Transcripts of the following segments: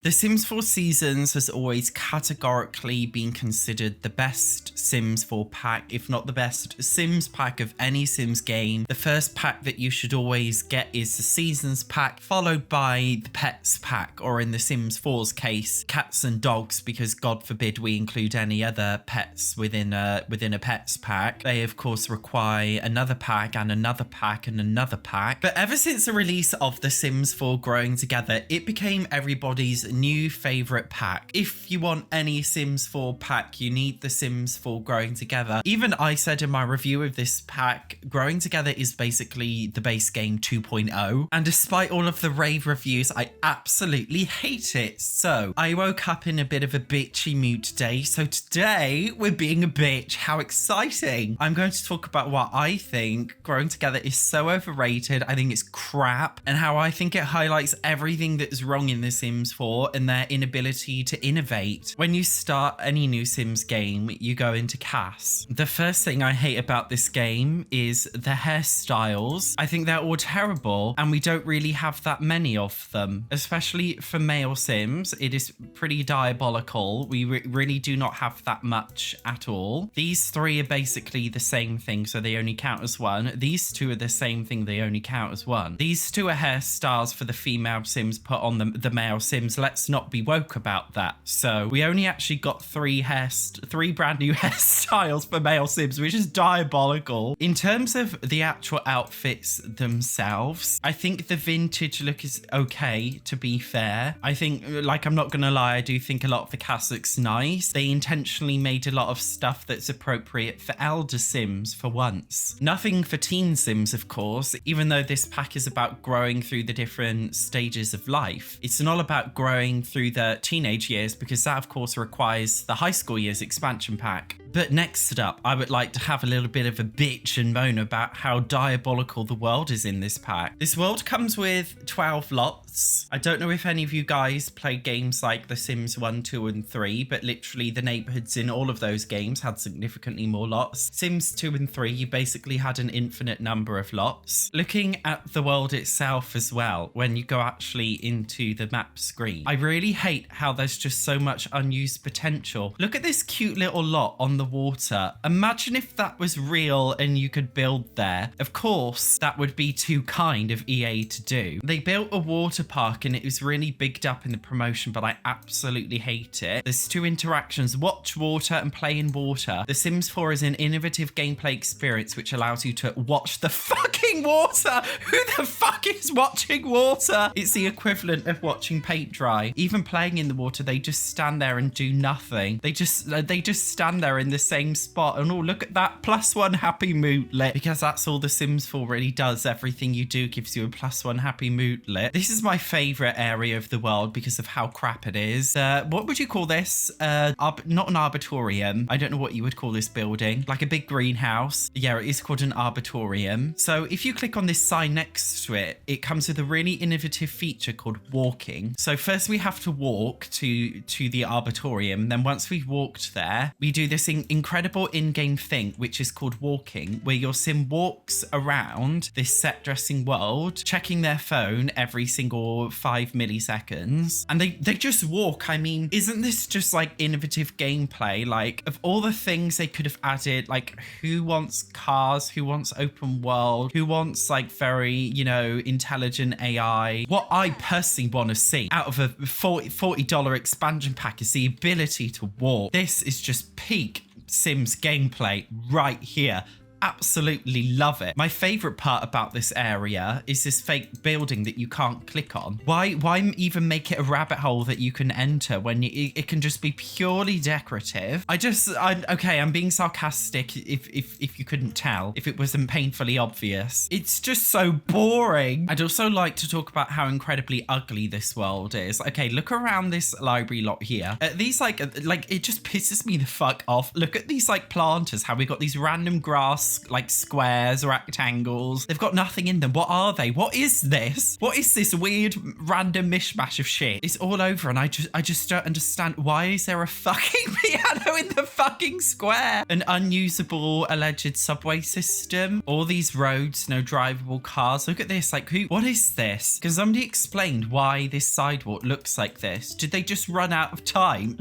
The Sims 4 Seasons has always categorically been considered the best Sims 4 pack, if not the best Sims pack of any Sims game. The first pack that you should always get is the Seasons pack, followed by the Pets pack, or in the Sims 4's case, cats and dogs, because God forbid we include any other pets within a Pets pack. They of course require another pack and another pack and another pack. But ever since the release of The Sims 4 Growing Together, it became everybody's new favorite pack. If you want any Sims 4 pack, you need The Sims 4 Growing Together. Even I said in my review of this pack, Growing Together is basically the base game 2.0. And despite all of the rave reviews, I absolutely hate it. So I woke up in a bit of a bitchy mood today. So today we're being a bitch. How exciting. I'm going to talk about why I think Growing Together is so overrated. I think it's crap, and how I think it highlights everything that's wrong in The Sims 4 and their inability to innovate. When you start any new Sims game, you go into CAS. The first thing I hate about this game is the hairstyles. I think they're all terrible, and we don't really have that many of them, especially for male Sims. It is pretty diabolical. We really do not have that much at all. These three are basically the same thing, so they only count as one. These two are the same thing, they only count as one. These two are hairstyles for the female Sims put on the male Sims. Let's not be woke about that. So we only actually got three brand new hairstyles for male Sims, which is diabolical. In terms of the actual outfits themselves, I think the vintage look is okay, to be fair. I think, like, I'm not gonna lie, I do think a lot of the cast looks nice. They intentionally made a lot of stuff that's appropriate for elder Sims for once. Nothing for teen Sims, of course, even though this pack is about growing through the different stages of life. It's not about growing through the teenage years, because that of course requires the high school years expansion pack. But next up, I would like to have a little bit of a bitch and moan about how diabolical the world is in this pack. This world comes with 12 lots. I don't know if any of you guys play games like The Sims 1, 2 and 3, but literally the neighborhoods in all of those games had significantly more lots. Sims 2 and 3, you basically had an infinite number of lots. Looking at the world itself as well, when you go actually into the map screen, I really hate how there's just so much unused potential. Look at this cute little lot on the water. Imagine if that was real and you could build there. Of course, that would be too kind of EA to do. They built a water park and it was really bigged up in the promotion, but I absolutely hate it. There's two interactions: watch water and play in water. The Sims 4 is an innovative gameplay experience which allows you to watch the fucking water. Who the fuck is watching water? It's the equivalent of watching paint dry. Even playing in the water, they just stand there and do nothing. They just stand there in the same spot, and oh, look at that, +1 happy moodlet, because that's all The Sims 4 really does. Everything you do gives you a +1 happy moodlet. This is my favorite area of the world because of how crap it is. What would you call this? Not an arbitorium. I don't know what you would call this building. Like a big greenhouse. Yeah, it is called an arbitorium. So if you click on this sign next to it, it comes with a really innovative feature called walking. So first we have to walk to the arbitorium. Then once we've walked there, we do this incredible in-game thing, which is called walking, where your Sim walks around this set dressing world, checking their phone every single 5 milliseconds. And they just walk. I mean, isn't this just like innovative gameplay? Like, of all the things they could have added, like, who wants cars? Who wants open world? Who wants like very, you know, intelligent AI? What I personally want to see out of a $40 expansion pack is the ability to walk. This is just peak Sims gameplay right here. Absolutely love it. My favorite part about this area is this fake building that you can't click on. Why even make it a rabbit hole that you can enter when it can just be purely decorative? I'm being sarcastic if you couldn't tell, if it wasn't painfully obvious. It's just so boring. I'd also like to talk about how incredibly ugly this world is. Okay, look around this library lot here. These like it just pisses me the fuck off. Look at these like planters, how we got these random grass like squares, rectangles. They've got nothing in them. What are they? What is this? What is this weird random mishmash of shit? It's all over and I just don't understand. Why is there a fucking piano in the fucking square? An unusable alleged subway system. All these roads, no drivable cars. Look at this. Like, what is this? Can somebody explain why this sidewalk looks like this? Did they just run out of time?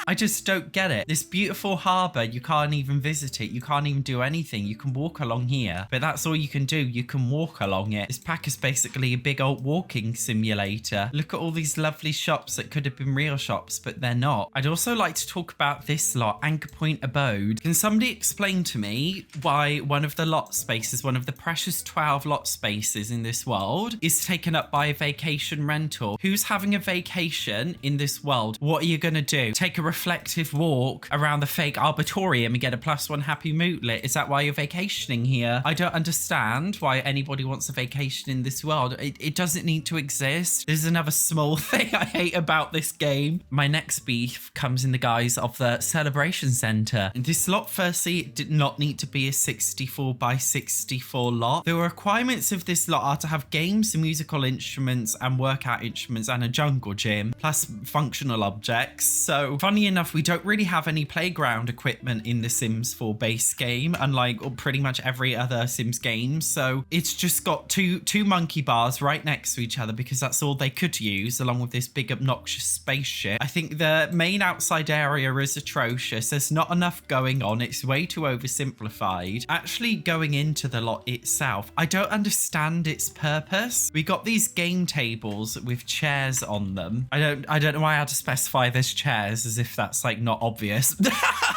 I just don't get it. This beautiful harbour, you can't even visit it. You can't even do anything. You can walk along here, but that's all you can do. You can walk along it. This pack is basically a big old walking simulator. Look at all these lovely shops that could have been real shops, but they're not. I'd also like to talk about this lot, Anchor Point Abode. Can somebody explain to me why one of the lot spaces, one of the precious 12 lot spaces in this world, is taken up by a vacation rental? Who's having a vacation in this world? What are you going to do? Take a reflective walk around the fake arbitorium and get a +1 happy moodlet? Is that why you're vacationing here? I don't understand why anybody wants a vacation in this world. It doesn't need to exist. This is another small thing I hate about this game. My next beef comes in the guise of the celebration center. This lot, firstly, did not need to be a 64 by 64 lot. The requirements of this lot are to have games, musical instruments and workout instruments and a jungle gym, plus functional objects. So funny enough, we don't really have any playground equipment in the Sims 4 base game, unlike pretty much every other Sims game. So it's just got two monkey bars right next to each other because that's all they could use, along with this big obnoxious spaceship. I think the main outside area is atrocious. There's not enough going on. It's way too oversimplified. Actually going into the lot itself, I don't understand its purpose. We got these game tables with chairs on them. I don't know why I had to specify there's chairs, as if that's like not obvious.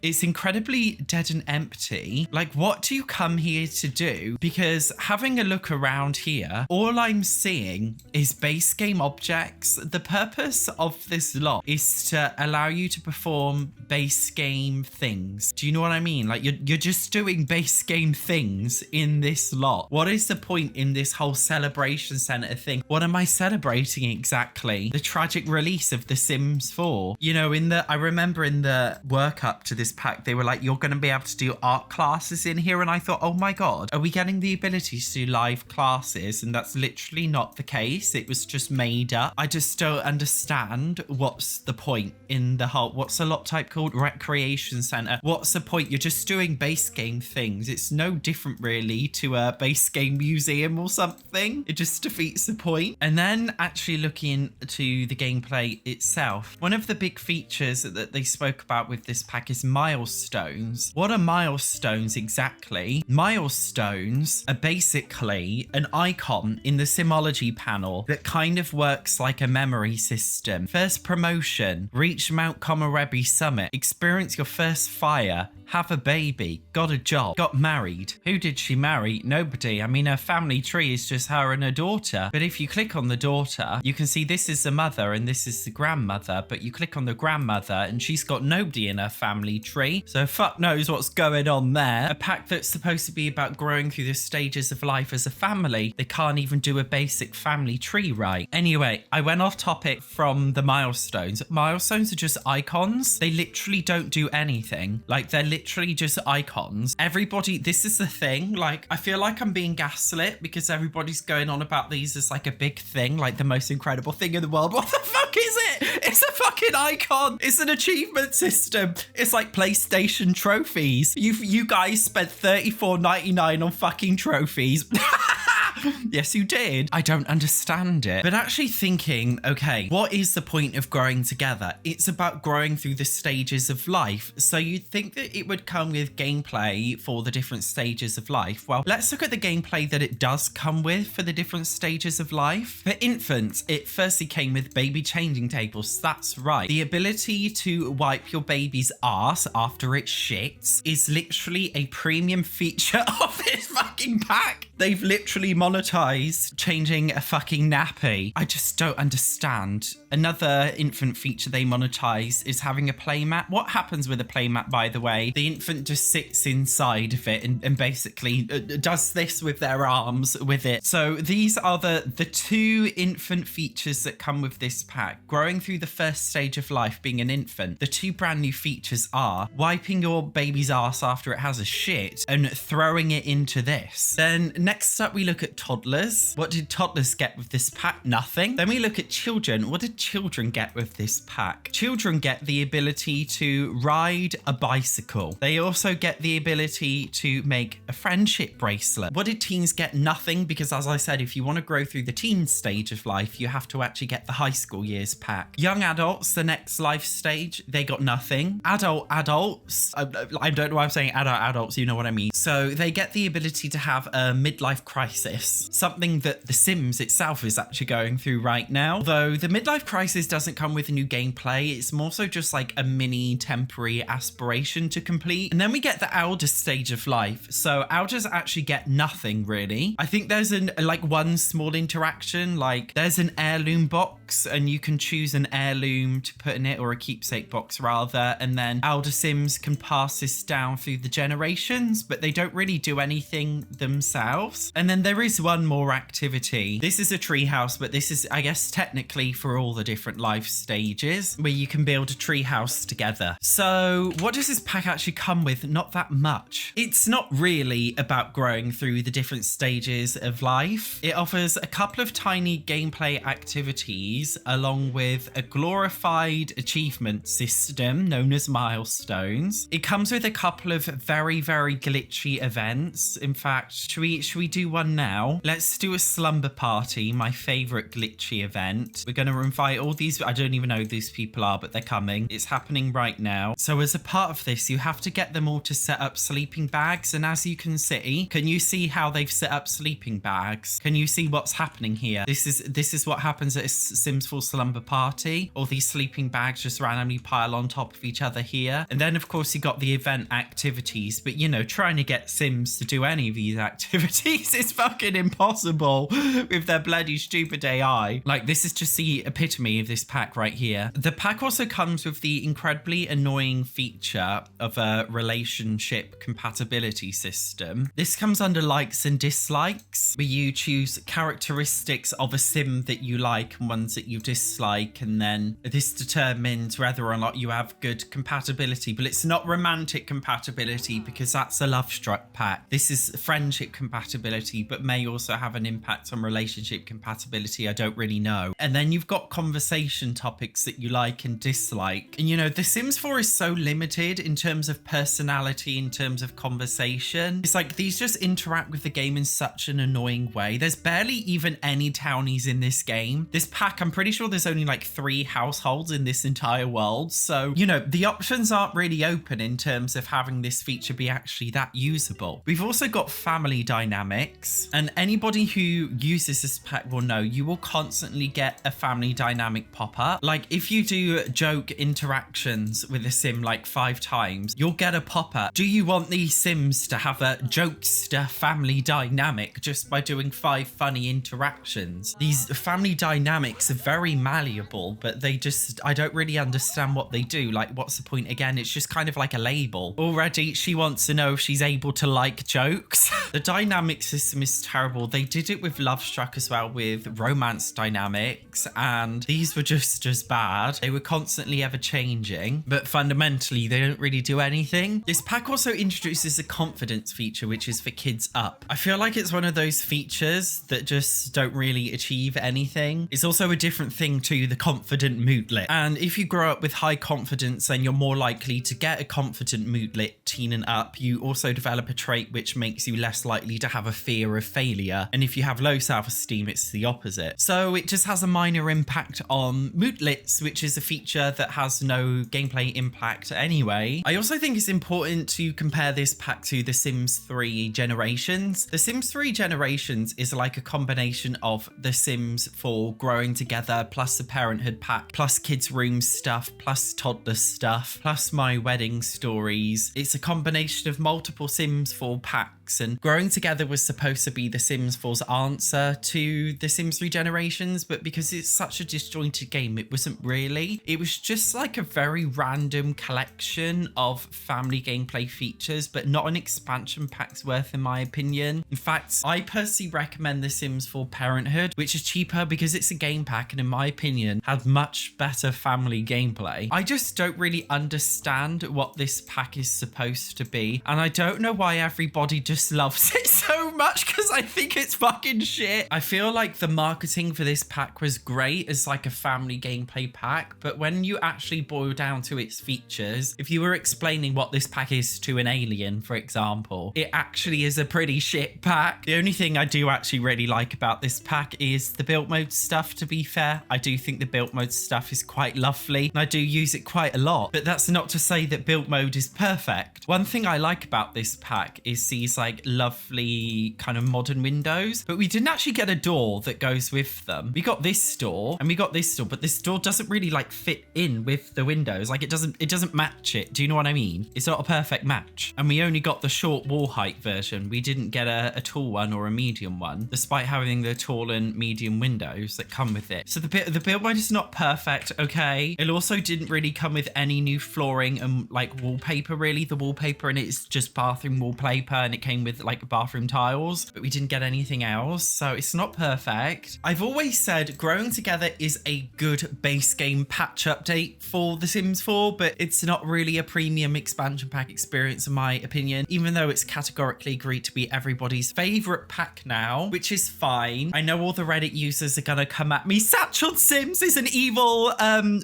It's incredibly dead and empty. Like, what do you come here to do? Because having a look around here, all I'm seeing is base game objects. The purpose of this lot is to allow you to perform base game things. Do you know what I mean? Like, you're just doing base game things in this lot. What is the point in this whole celebration center thing? What am I celebrating exactly? The tragic release of The Sims 4. You know, I remember in the work up to this pack, they were like, you're going to be able to do art classes in here. And I thought, oh my God, are we getting the ability to do live classes? And that's literally not the case. It was just made up. I just don't understand what's the point in the whole, what's the lot type called? Recreation center. What's the point? You're just doing base game things. It's no different really to a base game museum or something. It just defeats the point. And then actually looking to the gameplay itself, one of the big features that they spoke about with this pack is milestones. What are milestones exactly? Milestones are basically an icon in the Simology panel that kind of works like a memory system. First promotion, reach Mount Komorebi summit, experience your first fire, have a baby, got a job, got married. Who did she marry? Nobody. I mean, her family tree is just her and her daughter. But if you click on the daughter, you can see this is the mother and this is the grandmother. But you click on the grandmother and she's got nobody in her family tree. So fuck knows what's going on there. A pack that's supposed to be about growing through the stages of life as a family. They can't even do a basic family tree right. Anyway, I went off topic from the milestones. Milestones are just icons. They literally don't do anything. Like, they're literally just icons. Everybody, this is the thing. Like, I feel like I'm being gaslit because everybody's going on about these as like a big thing, like the most incredible thing in the world. What the fuck is it? It's a fucking icon. It's an achievement system. It's like PlayStation trophies. You guys spent $34.99 on fucking trophies. Yes, you did. I don't understand it. But actually thinking, okay, what is the point of growing together? It's about growing through the stages of life. So you'd think that it would come with gameplay for the different stages of life. Well, let's look at the gameplay that it does come with for the different stages of life. For infants, it firstly came with baby changing tables. That's right. The ability to wipe your baby's ass after it shits is literally a premium feature of this fucking pack. They've literally monetize changing a fucking nappy. I just don't understand. Another infant feature they monetize is having a playmat. What happens with a playmat, by the way? The infant just sits inside of it and basically does this with their arms with it. So these are the two infant features that come with this pack. Growing through the first stage of life, being an infant. The two brand new features are wiping your baby's ass after it has a shit and throwing it into this. Then next up we look at toddlers. What did toddlers get with this pack? Nothing. Then we look at children. What did children get with this pack? Children get the ability to ride a bicycle. They also get the ability to make a friendship bracelet. What did teens get? Nothing, because as I said, if you want to grow through the teen stage of life, you have to actually get the high school years pack. Young adults, the next life stage, they got nothing. Adults, I don't know why I'm saying adults, you know what I mean. So they get the ability to have a midlife crisis, something that The Sims itself is actually going through right now. Though the midlife crisis doesn't come with new gameplay, it's more so just like a mini temporary aspiration to complete. And then we get the elder stage of life. So elders actually get nothing really. I think there's one small interaction, like there's an heirloom box and you can choose an heirloom to put in it, or a keepsake box rather, and then elder Sims can pass this down through the generations, but they don't really do anything themselves. And then there is one more activity. This is a treehouse, but this is, I guess, technically for all the different life stages where you can build a treehouse together. So what does this pack actually come with? Not that much. It's not really about growing through the different stages of life. It offers a couple of tiny gameplay activities along with a glorified achievement system known as Milestones. It comes with a couple of very, very glitchy events. In fact, should we do one now? Let's do a slumber party, my favorite glitchy event. We're going to invite all these, I don't even know who these people are, but they're coming. It's happening right now. So as a part of this, you have to get them all to set up sleeping bags. And as you can you see how they've set up sleeping bags? Can you see what's happening here? This is what happens at a Sims 4 slumber party. All these sleeping bags just randomly pile on top of each other here. And then of course you got the event activities, but you know, trying to get Sims to do any of these activities is fucking impossible with their bloody stupid AI. Like, this is just the epitome of this pack right here. The pack also comes with the incredibly annoying feature of a relationship compatibility system. This comes under likes and dislikes, where you choose characteristics of a sim that you like and ones that you dislike, and then this determines whether or not you have good compatibility. But it's not romantic compatibility, because that's a love struck pack. This is friendship compatibility, but may also have an impact on relationship compatibility. I don't really know. And then you've got conversation topics that you like and dislike. And you know, The Sims 4 is so limited in terms of personality, in terms of conversation. It's like these just interact with the game in such an annoying way. There's barely even any townies in this game. This pack, I'm pretty sure there's only like 3 households in this entire world. So, you know, the options aren't really open in terms of having this feature be actually that usable. We've also got family dynamics, and anybody who uses this pack will know you will constantly get a family dynamic pop up. Like, if you do joke interactions with a sim like 5 times, you'll get a pop up. Do you want these Sims to have a jokester family dynamic just by doing 5 funny interactions? These family dynamics are very malleable, but they just, I don't really understand what they do. Like, what's the point? Again, it's just kind of like a label. Already, she wants to know if she's able to like jokes. The dynamic system is terrible. They did it with Love Struck as well, with romance dynamics, and these were just as bad. They were constantly ever changing, but fundamentally they don't really do anything. This pack also introduces a confidence feature, which is for kids up. I feel like it's one of those features that just don't really achieve anything. It's also a different thing to the confident moodlet. And if you grow up with high confidence, then you're more likely to get a confident moodlet teen and up. You also develop a trait which makes you less likely to have a fear of failure. And if you have low self-esteem, it's the opposite. So it just has a minor impact on moodlets, which is a feature that has no gameplay impact anyway. I also think it's important to compare this pack to The Sims 3 Generations. The Sims 3 Generations is like a combination of The Sims 4 growing together, plus the parenthood pack, plus kids room stuff, plus toddler stuff, plus my wedding stories. It's a combination of multiple Sims 4 packs packs, and Growing Together was supposed to be The Sims 4's answer to The Sims Regenerations, but because it's such a disjointed game, it wasn't really. It was just like a very random collection of family gameplay features, but not an expansion pack's worth in my opinion. In fact, I personally recommend The Sims 4 Parenthood, which is cheaper because it's a game pack and in my opinion had much better family gameplay. I just don't really understand what this pack is supposed to be, and I don't know why everybody just loves it so much, because I think it's fucking shit. I feel like the marketing for this pack was great as like a family gameplay pack, but when you actually boil down to its features, if you were explaining what this pack is to an alien, for example, it actually is a pretty shit pack. The only thing I do actually really like about this pack is the build mode stuff, to be fair. I do think the build mode stuff is quite lovely and I do use it quite a lot, but that's not to say that build mode is perfect. One thing I like about this pack is these like lovely kind of modern windows, but we didn't actually get a door that goes with them. We got this door and we got this door, but this door doesn't really like fit in with the windows. Like it doesn't match it. Do you know what I mean? It's not a perfect match. And we only got the short wall height version. We didn't get a tall one or a medium one, despite having the tall and medium windows that come with it. So the build mode is not perfect, okay? It also didn't really come with any new flooring and like wallpaper, really. The wallpaper in it is just bathroom wallpaper and it came with like bathroom tiles, but we didn't get anything else. So it's not perfect. I've always said Growing Together is a good base game patch update for The Sims 4, but it's not really a premium expansion pack experience in my opinion, even though it's categorically agreed to be everybody's favorite pack now, which is fine. I know all the Reddit users are gonna come at me. SatchOnSims is an evil,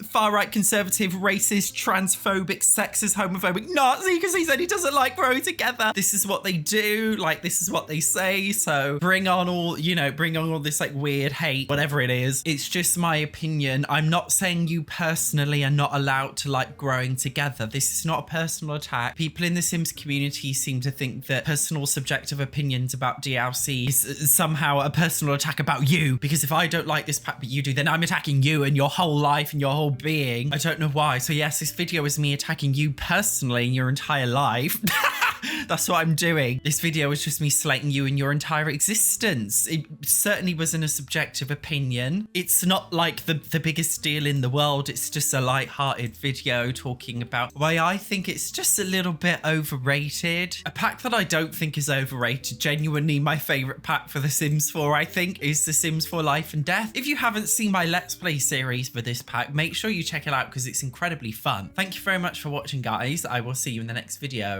far-right conservative, racist, transphobic, sexist, homophobic Nazi because he said he doesn't like Growing Together. This is what they do, like this is what they say, so bring on all, you know, bring on all this like weird hate, whatever it is. It's just my opinion. I'm not saying you personally are not allowed to like Growing Together. This is not a personal attack. People in the Sims community seem to think that personal subjective opinions about DLC is somehow a personal attack about you, because if I don't like this pack but you do, then I'm attacking you and your whole life and your whole being. I don't know why. So yes, this video is me attacking you personally in your entire life. That's what I'm doing. This video is just me slating you in your entire existence. It certainly wasn't a subjective opinion. It's not like the biggest deal in the world. It's just a light-hearted video talking about why I think it's just a little bit overrated. A pack that I don't think is overrated, genuinely my favorite pack for The Sims 4, I think, is The Sims 4 Life and Death. If you haven't seen my Let's Play series for this pack, make sure you check it out because it's incredibly fun. Thank you very much for watching, guys. I will see you in the next video.